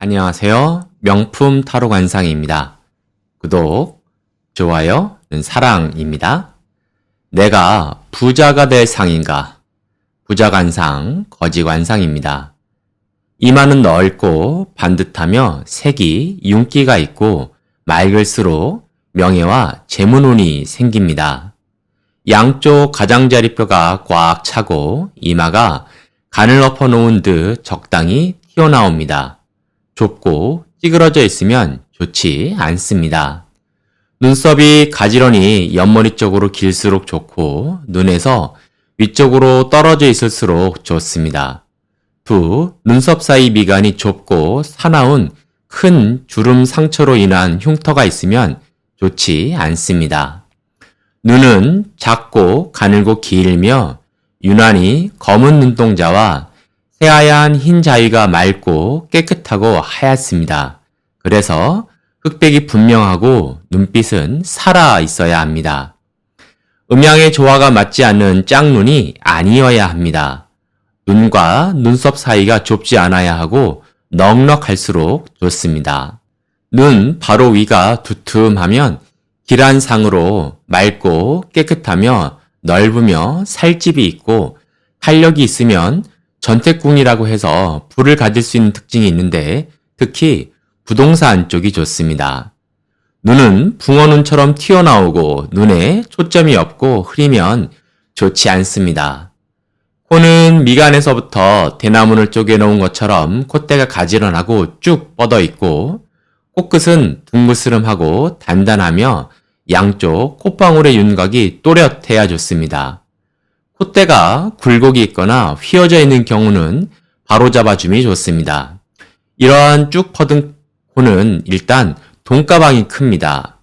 안녕하세요. 명품 타로 관상입니다. 구독, 좋아요는 사랑입니다. 내가 부자가 될 상인가? 부자 관상, 거지 관상입니다. 이마는 넓고 반듯하며 색이 윤기가 있고 맑을수록 명예와 재문운이 생깁니다. 양쪽 가장자리뼈가 꽉 차고 이마가 간을 엎어놓은 듯 적당히 튀어나옵니다. 좁고 찌그러져 있으면 좋지 않습니다. 눈썹이 가지런히 옆머리 쪽으로 길수록 좋고 눈에서 위쪽으로 떨어져 있을수록 좋습니다. 두 눈썹 사이 미간이 좁고 사나운 큰 주름 상처로 인한 흉터가 있으면 좋지 않습니다. 눈은 작고 가늘고 길며 유난히 검은 눈동자와 새하얀 흰 자위가 맑고 깨끗하고 하얗습니다. 그래서 흑백이 분명하고 눈빛은 살아 있어야 합니다. 음양의 조화가 맞지 않는 짝눈이 아니어야 합니다. 눈과 눈썹 사이가 좁지 않아야 하고 넉넉할수록 좋습니다. 눈 바로 위가 두툼하면 길한 상으로 맑고 깨끗하며 넓으며 살집이 있고 탄력이 있으면 전태궁이라고 해서 불을 가질 수 있는 특징이 있는데 특히 부동산 쪽이 좋습니다. 눈은 붕어눈처럼 튀어나오고 눈에 초점이 없고 흐리면 좋지 않습니다. 코는 미간에서부터 대나무를 쪼개놓은 것처럼 콧대가 가지런하고 쭉 뻗어 있고 코끝은 둥그스름하고 단단하며 양쪽 콧방울의 윤곽이 또렷해야 좋습니다. 콧대가 굴곡이 있거나 휘어져 있는 경우는 바로잡아줌이 좋습니다. 이러한 쭉 뻗은 코는 일단 돈가방이 큽니다.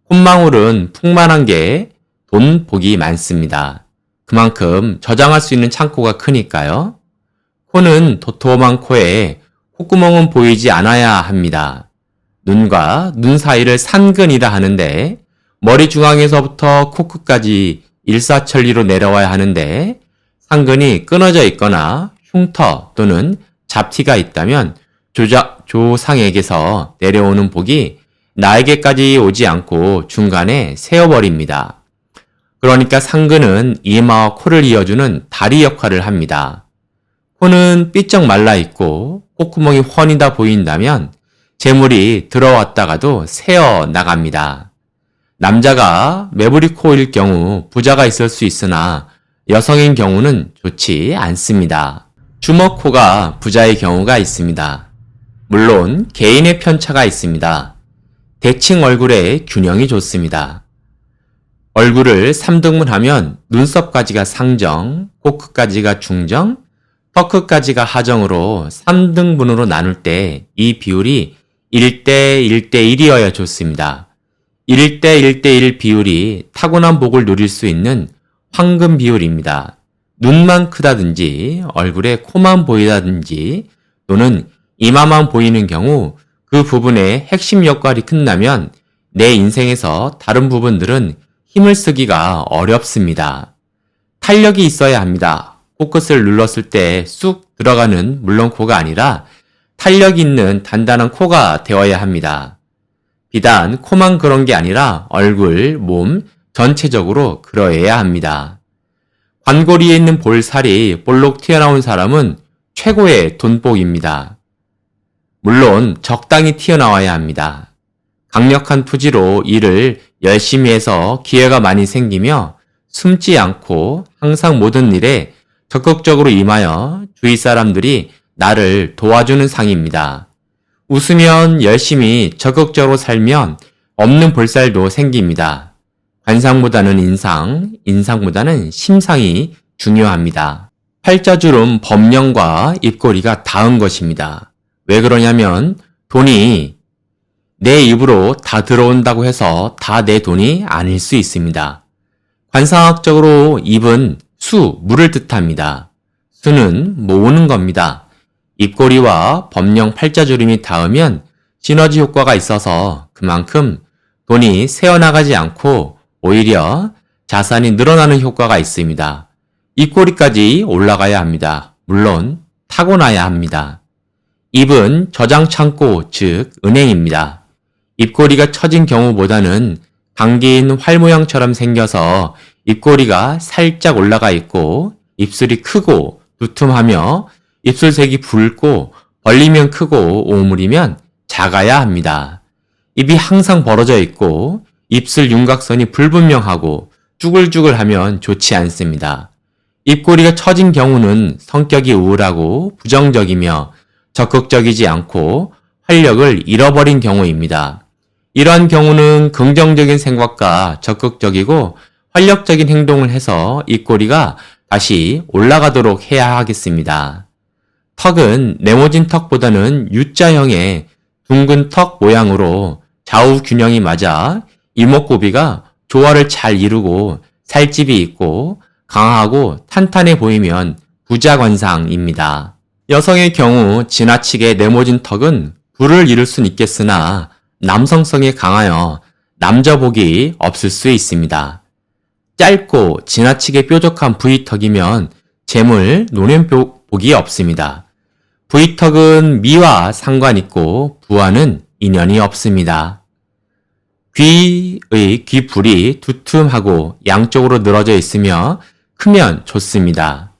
콧망울은 풍만한 게 돈복이 많습니다. 그만큼 저장할 수 있는 창고가 크니까요. 코는 도톰한 코에 콧구멍은 보이지 않아야 합니다. 눈과 눈 사이를 산근이라 하는데 머리 중앙에서부터 코끝까지 일사천리로 내려와야 하는데 상근이 끊어져 있거나 흉터 또는 잡티가 있다면 조상에게서 내려오는 복이 나에게까지 오지 않고 중간에 세어버립니다. 그러니까 상근은 이마와 코를 이어주는 다리 역할을 합니다. 코는 삐쩍 말라있고 콧구멍이 훤히 다 보인다면 재물이 들어왔다가도 새어 나갑니다. 남자가 매부리 코일 경우 부자가 있을 수 있으나 여성인 경우는 좋지 않습니다. 주먹코가 부자의 경우가 있습니다. 물론 개인의 편차가 있습니다. 대칭 얼굴의 균형이 좋습니다. 얼굴을 3등분하면 눈썹까지가 상정, 코끝까지가 중정, 턱끝까지가 하정으로 3등분으로 나눌 때 이 비율이 1대 1대 1이어야 좋습니다. 1대 1대 1 비율이 타고난 복을 누릴 수 있는 황금 비율입니다. 눈만 크다든지 얼굴에 코만 보이다든지 또는 이마만 보이는 경우 그 부분의 핵심 역할이 끝나면 내 인생에서 다른 부분들은 힘을 쓰기가 어렵습니다. 탄력이 있어야 합니다. 코끝을 눌렀을 때 쑥 들어가는 물론 코가 아니라 탄력 있는 단단한 코가 되어야 합니다. 비단 코만 그런 게 아니라 얼굴, 몸 전체적으로 그러해야 합니다. 관고리에 있는 볼살이 볼록 튀어나온 사람은 최고의 돈복입니다. 물론 적당히 튀어나와야 합니다. 강력한 투지로 일을 열심히 해서 기회가 많이 생기며 숨지 않고 항상 모든 일에 적극적으로 임하여 주위 사람들이 나를 도와주는 상입니다. 웃으면 열심히 적극적으로 살면 없는 볼살도 생깁니다. 관상보다는 인상, 인상보다는 심상이 중요합니다. 팔자주름 범령과 입꼬리가 닿은 것입니다. 왜 그러냐면 돈이 내 입으로 다 들어온다고 해서 다 내 돈이 아닐 수 있습니다. 관상학적으로 입은 물을 뜻합니다. 수는 모으는 겁니다. 입꼬리와 범령 팔자주름이 닿으면 시너지 효과가 있어서 그만큼 돈이 새어나가지 않고 오히려 자산이 늘어나는 효과가 있습니다. 입꼬리까지 올라가야 합니다. 물론 타고나야 합니다. 입은 저장창고, 즉 은행입니다. 입꼬리가 처진 경우보다는 감긴 활 모양처럼 생겨서 입꼬리가 살짝 올라가 있고 입술이 크고 두툼하며 입술색이 붉고 벌리면 크고 오므리면 작아야 합니다. 입이 항상 벌어져 있고 입술 윤곽선이 불분명하고 쭈글쭈글하면 좋지 않습니다. 입꼬리가 처진 경우는 성격이 우울하고 부정적이며 적극적이지 않고 활력을 잃어버린 경우입니다. 이러한 경우는 긍정적인 생각과 적극적이고 활력적인 행동을 해서 입꼬리가 다시 올라가도록 해야 하겠습니다. 턱은 네모진 턱보다는 U자형의 둥근 턱 모양으로 좌우 균형이 맞아 이목구비가 조화를 잘 이루고 살집이 있고 강하고 탄탄해 보이면 부자관상입니다. 여성의 경우 지나치게 네모진 턱은 부를 이룰 순 있겠으나 남성성에 강하여 남자복이 없을 수 있습니다. 짧고 지나치게 뾰족한 V턱이면 재물, 노년복이 없습니다. V턱은 미와 상관있고 부와는 인연이 없습니다. 귀의 귀불이 두툼하고 양쪽으로 늘어져 있으며 크면 좋습니다.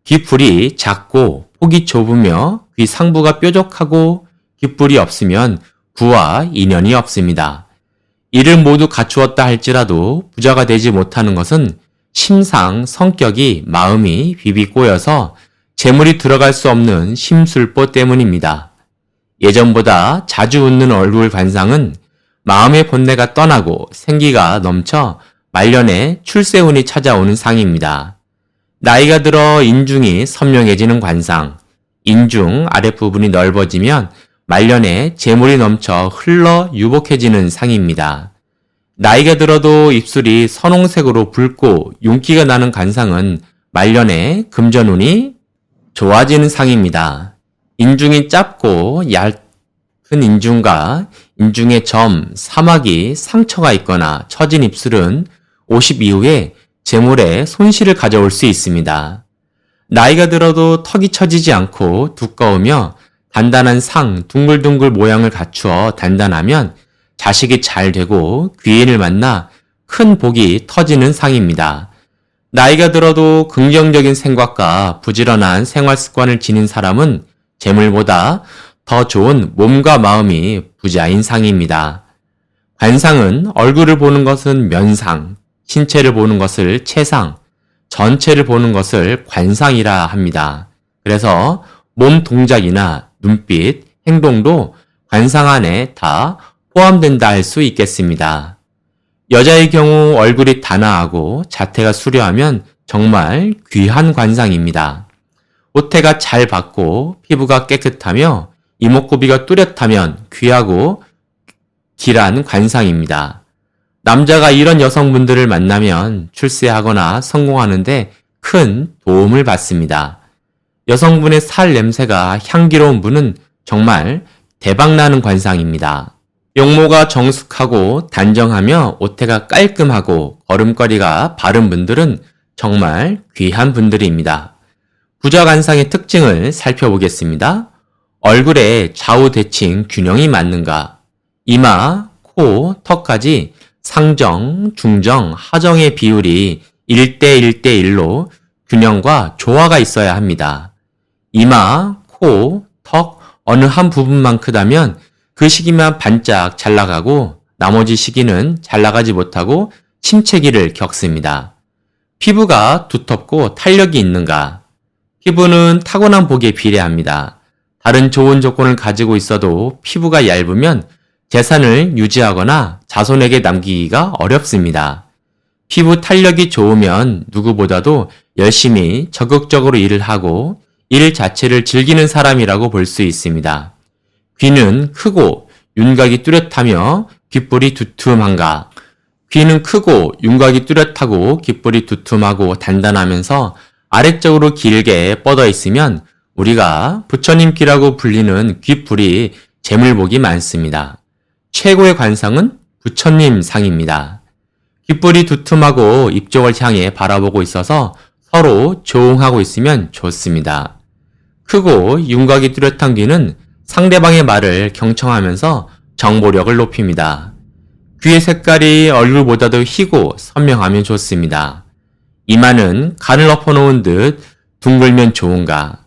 귀불이 작고 폭이 좁으며 귀 상부가 뾰족하고 귀불이 없으면 부와 인연이 없습니다. 이를 모두 갖추었다 할지라도 부자가 되지 못하는 것은 심상, 성격이, 마음이 비비꼬여서 재물이 들어갈 수 없는 심술보 때문입니다. 예전보다 자주 웃는 얼굴 관상은 마음의 본내가 떠나고 생기가 넘쳐 말년에 출세운이 찾아오는 상입니다. 나이가 들어 인중이 선명해지는 관상, 인중 아랫부분이 넓어지면 말년에 재물이 넘쳐 흘러 유복해지는 상입니다. 나이가 들어도 입술이 선홍색으로 붉고 윤기가 나는 관상은 말년에 금전운이 좋아지는 상입니다. 인중이 짧고 얇은 인중과 인중의 점, 사막이 상처가 있거나 처진 입술은 50 이후에 재물에 손실을 가져올 수 있습니다. 나이가 들어도 턱이 처지지 않고 두꺼우며 단단한 상, 둥글둥글 모양을 갖추어 단단하면 자식이 잘 되고 귀인을 만나 큰 복이 터지는 상입니다. 나이가 들어도 긍정적인 생각과 부지런한 생활 습관을 지닌 사람은 재물보다 더 좋은 몸과 마음이 부자인 상입니다. 관상은 얼굴을 보는 것은 면상, 신체를 보는 것을 체상, 전체를 보는 것을 관상이라 합니다. 그래서 몸 동작이나 눈빛, 행동도 관상 안에 다 포함된다 할 수 있겠습니다. 여자의 경우 얼굴이 단아하고 자태가 수려하면 정말 귀한 관상입니다. 옷태가 잘 받고 피부가 깨끗하며 이목구비가 뚜렷하면 귀하고 길한 관상입니다. 남자가 이런 여성분들을 만나면 출세하거나 성공하는데 큰 도움을 받습니다. 여성분의 살 냄새가 향기로운 분은 정말 대박나는 관상입니다. 용모가 정숙하고 단정하며 옷태가 깔끔하고 걸음걸이가 바른 분들은 정말 귀한 분들입니다. 부자관상의 특징을 살펴보겠습니다. 얼굴의 좌우 대칭 균형이 맞는가? 이마, 코, 턱까지 상정, 중정, 하정의 비율이 1대1대1로 균형과 조화가 있어야 합니다. 이마, 코, 턱 어느 한 부분만 크다면 그 시기만 반짝 잘 나가고 나머지 시기는 잘 나가지 못하고 침체기를 겪습니다. 피부가 두텁고 탄력이 있는가? 피부는 타고난 복에 비례합니다. 다른 좋은 조건을 가지고 있어도 피부가 얇으면 재산을 유지하거나 자손에게 남기기가 어렵습니다. 피부 탄력이 좋으면 누구보다도 열심히 적극적으로 일을 하고 일 자체를 즐기는 사람이라고 볼 수 있습니다. 귀는 크고 윤곽이 뚜렷하며 귓불이 두툼한가? 귀는 크고 윤곽이 뚜렷하고 귓불이 두툼하고 단단하면서 아래쪽으로 길게 뻗어 있으면 우리가 부처님 귀라고 불리는 귓불이 재물복이 많습니다. 최고의 관상은 부처님 상입니다. 귓불이 두툼하고 입쪽을 향해 바라보고 있어서 서로 조응하고 있으면 좋습니다. 크고 윤곽이 뚜렷한 귀는 상대방의 말을 경청하면서 정보력을 높입니다. 귀의 색깔이 얼굴보다도 희고 선명하면 좋습니다. 이마는 간을 엎어놓은 듯 둥글면 좋은가?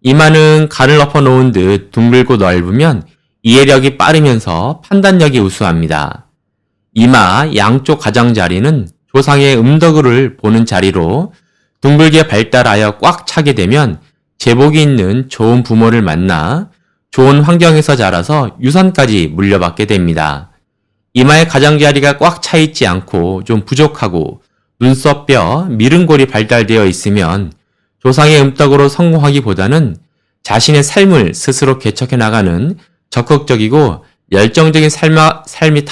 이마는 간을 엎어놓은 듯 둥글고 넓으면 이해력이 빠르면서 판단력이 우수합니다. 이마 양쪽 가장자리는 조상의 음덕을 보는 자리로 둥글게 발달하여 꽉 차게 되면 제복이 있는 좋은 부모를 만나 좋은 환경에서 자라서 유산까지 물려받게 됩니다. 이마의 가장자리가 꽉 차 있지 않고 좀 부족하고 눈썹뼈, 미른골이 발달되어 있으면 조상의 음덕으로 성공하기보다는 자신의 삶을 스스로 개척해 나가는 적극적이고 열정적인 삶의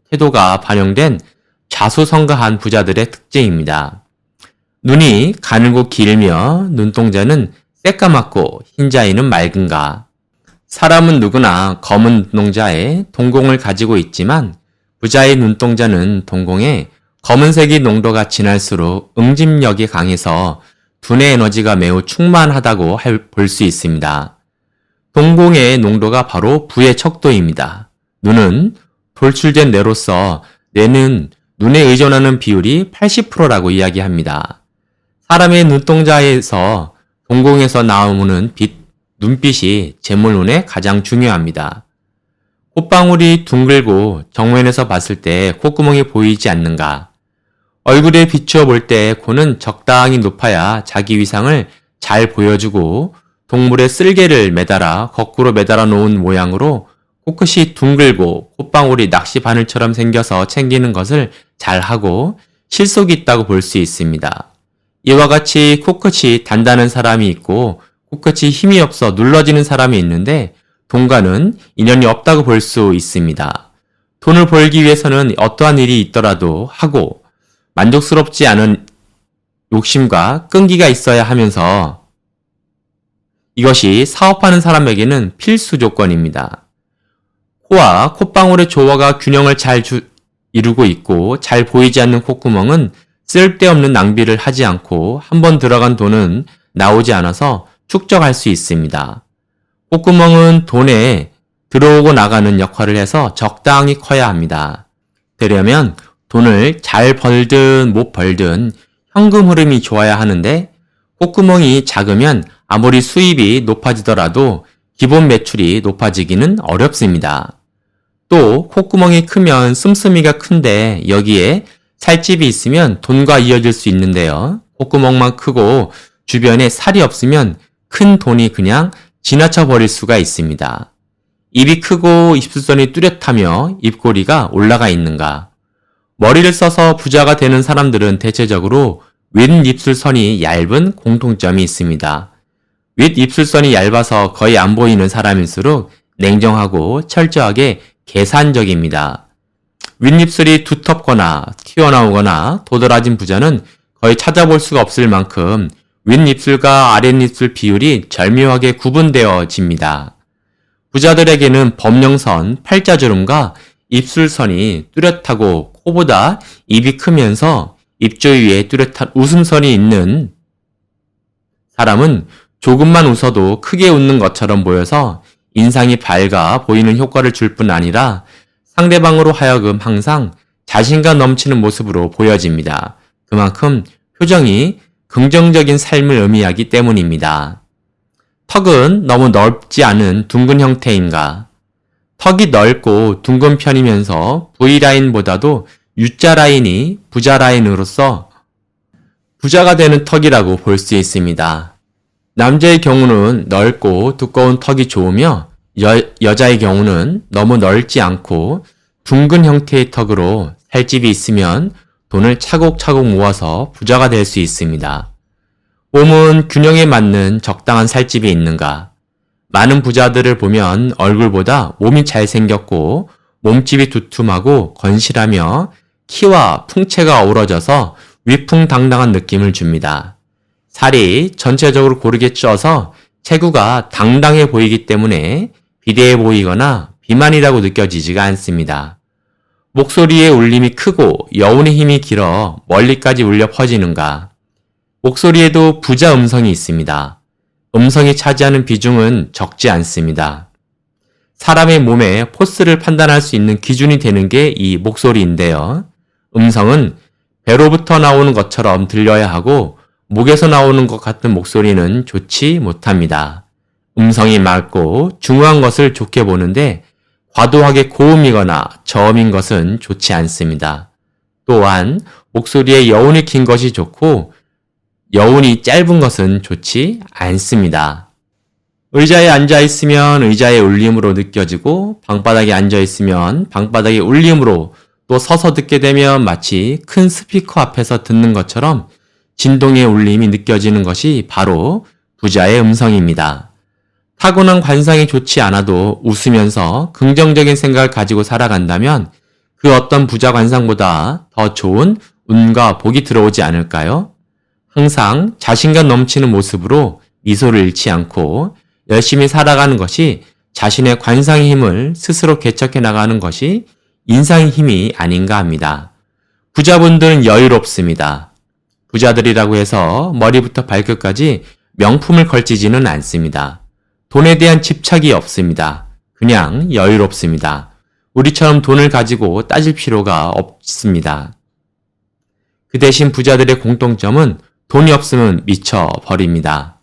태도가 반영된 자수성가한 부자들의 특징입니다. 눈이 가늘고 길며 눈동자는 새까맣고 흰자에는 맑은가. 사람은 누구나 검은 눈동자에 동공을 가지고 있지만 부자의 눈동자는 동공에 검은색이 농도가 진할수록 응집력이 강해서 두뇌 에너지가 매우 충만하다고 볼 수 있습니다. 동공의 농도가 바로 부의 척도입니다. 눈은 돌출된 뇌로서 뇌는 눈에 의존하는 비율이 80%라고 이야기합니다. 사람의 눈동자에서 동공에서 나오는 눈빛이 재물눈에 가장 중요합니다. 콧방울이 둥글고 정면에서 봤을 때 콧구멍이 보이지 않는가? 얼굴에 비추어 볼 때 코는 적당히 높아야 자기 위상을 잘 보여주고 동물의 쓸개를 매달아 거꾸로 매달아 놓은 모양으로 코끝이 둥글고 콧방울이 낚시 바늘처럼 생겨서 챙기는 것을 잘하고 실속이 있다고 볼 수 있습니다. 이와 같이 코끝이 단단한 사람이 있고 코끝이 힘이 없어 눌러지는 사람이 있는데 돈과는 인연이 없다고 볼 수 있습니다. 돈을 벌기 위해서는 어떠한 일이 있더라도 하고 만족스럽지 않은 욕심과 끈기가 있어야 하면서 이것이 사업하는 사람에게는 필수 조건입니다. 코와 콧방울의 조화가 균형을 잘 이루고 있고 잘 보이지 않는 콧구멍은 쓸데없는 낭비를 하지 않고 한번 들어간 돈은 나오지 않아서 축적할 수 있습니다. 콧구멍은 돈에 들어오고 나가는 역할을 해서 적당히 커야 합니다. 되려면 돈을 잘 벌든 못 벌든 현금 흐름이 좋아야 하는데 콧구멍이 작으면 아무리 수입이 높아지더라도 기본 매출이 높아지기는 어렵습니다. 또 콧구멍이 크면 씀씀이가 큰데 여기에 살집이 있으면 돈과 이어질 수 있는데요. 콧구멍만 크고 주변에 살이 없으면 큰 돈이 그냥 지나쳐 버릴 수가 있습니다. 입이 크고 입술선이 뚜렷하며 입꼬리가 올라가 있는가? 머리를 써서 부자가 되는 사람들은 대체적으로 윗입술선이 얇은 공통점이 있습니다. 윗입술선이 얇아서 거의 안 보이는 사람일수록 냉정하고 철저하게 계산적입니다. 윗입술이 두텁거나 튀어나오거나 도드라진 부자는 거의 찾아볼 수가 없을 만큼 윗입술과 아랫입술 비율이 절묘하게 구분되어집니다. 부자들에게는 범령선, 팔자주름과 입술선이 뚜렷하고 코보다 입이 크면서 입조 위에 뚜렷한 웃음선이 있는 사람은 조금만 웃어도 크게 웃는 것처럼 보여서 인상이 밝아 보이는 효과를 줄 뿐 아니라 상대방으로 하여금 항상 자신감 넘치는 모습으로 보여집니다. 그만큼 표정이 긍정적인 삶을 의미하기 때문입니다. 턱은 너무 넓지 않은 둥근 형태인가? 턱이 넓고 둥근 편이면서 V라인보다도 U자 라인이 부자 라인으로서 부자가 되는 턱이라고 볼 수 있습니다. 남자의 경우는 넓고 두꺼운 턱이 좋으며 여자의 경우는 너무 넓지 않고 둥근 형태의 턱으로 살집이 있으면 돈을 차곡차곡 모아서 부자가 될 수 있습니다. 몸은 균형에 맞는 적당한 살집이 있는가? 많은 부자들을 보면 얼굴보다 몸이 잘생겼고 몸집이 두툼하고 건실하며 키와 풍채가 어우러져서 위풍당당한 느낌을 줍니다. 살이 전체적으로 고르게 쪄서 체구가 당당해 보이기 때문에 비대해 보이거나 비만이라고 느껴지지가 않습니다. 목소리의 울림이 크고 여운의 힘이 길어 멀리까지 울려 퍼지는가? 목소리에도 부자 음성이 있습니다. 음성이 차지하는 비중은 적지 않습니다. 사람의 몸의 포스를 판단할 수 있는 기준이 되는 게 이 목소리인데요. 음성은 배로부터 나오는 것처럼 들려야 하고 목에서 나오는 것 같은 목소리는 좋지 못합니다. 음성이 맑고 중후한 것을 좋게 보는데 과도하게 고음이거나 저음인 것은 좋지 않습니다. 또한 목소리의 여운이 긴 것이 좋고 여운이 짧은 것은 좋지 않습니다. 의자에 앉아 있으면 의자의 울림으로 느껴지고 방바닥에 앉아 있으면 방바닥의 울림으로 또 서서 듣게 되면 마치 큰 스피커 앞에서 듣는 것처럼 진동의 울림이 느껴지는 것이 바로 부자의 음성입니다. 타고난 관상이 좋지 않아도 웃으면서 긍정적인 생각을 가지고 살아간다면 그 어떤 부자 관상보다 더 좋은 운과 복이 들어오지 않을까요? 항상 자신감 넘치는 모습으로 미소를 잃지 않고 열심히 살아가는 것이 자신의 관상의 힘을 스스로 개척해 나가는 것이 인상의 힘이 아닌가 합니다. 부자분들은 여유롭습니다. 부자들이라고 해서 머리부터 발끝까지 명품을 걸치지는 않습니다. 돈에 대한 집착이 없습니다. 그냥 여유롭습니다. 우리처럼 돈을 가지고 따질 필요가 없습니다. 그 대신 부자들의 공통점은 돈이 없으면 미쳐버립니다.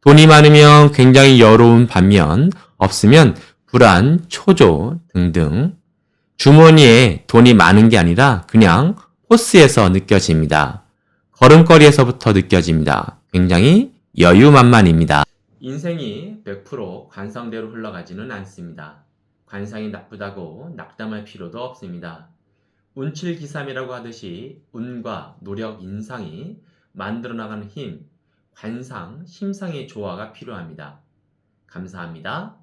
돈이 많으면 굉장히 여로운 반면 없으면 불안, 초조 등등 주머니에 돈이 많은 게 아니라 그냥 포스에서 느껴집니다. 걸음걸이에서부터 느껴집니다. 굉장히 여유만만입니다. 인생이 100% 관상대로 흘러가지는 않습니다. 관상이 나쁘다고 낙담할 필요도 없습니다. 운칠기삼이라고 하듯이 운과 노력, 인상이 만들어 나가는 힘, 관상, 심상의 조화가 필요합니다. 감사합니다.